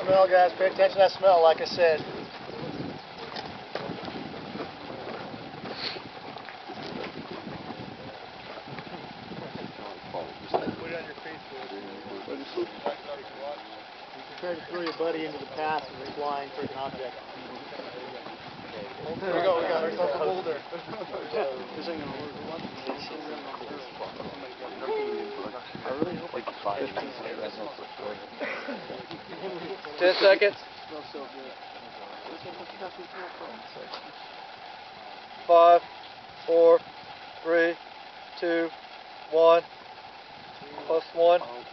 smell, guys. Pay attention to that smell, like I said. Put it on your face. Try to throw your buddy into the path and you're flying for an object. There we go, we got ourselves a boulder. I really hope I can find 10 seconds. Smells so good. 5, 4, 3, 2, 1. Plus 1. Oh.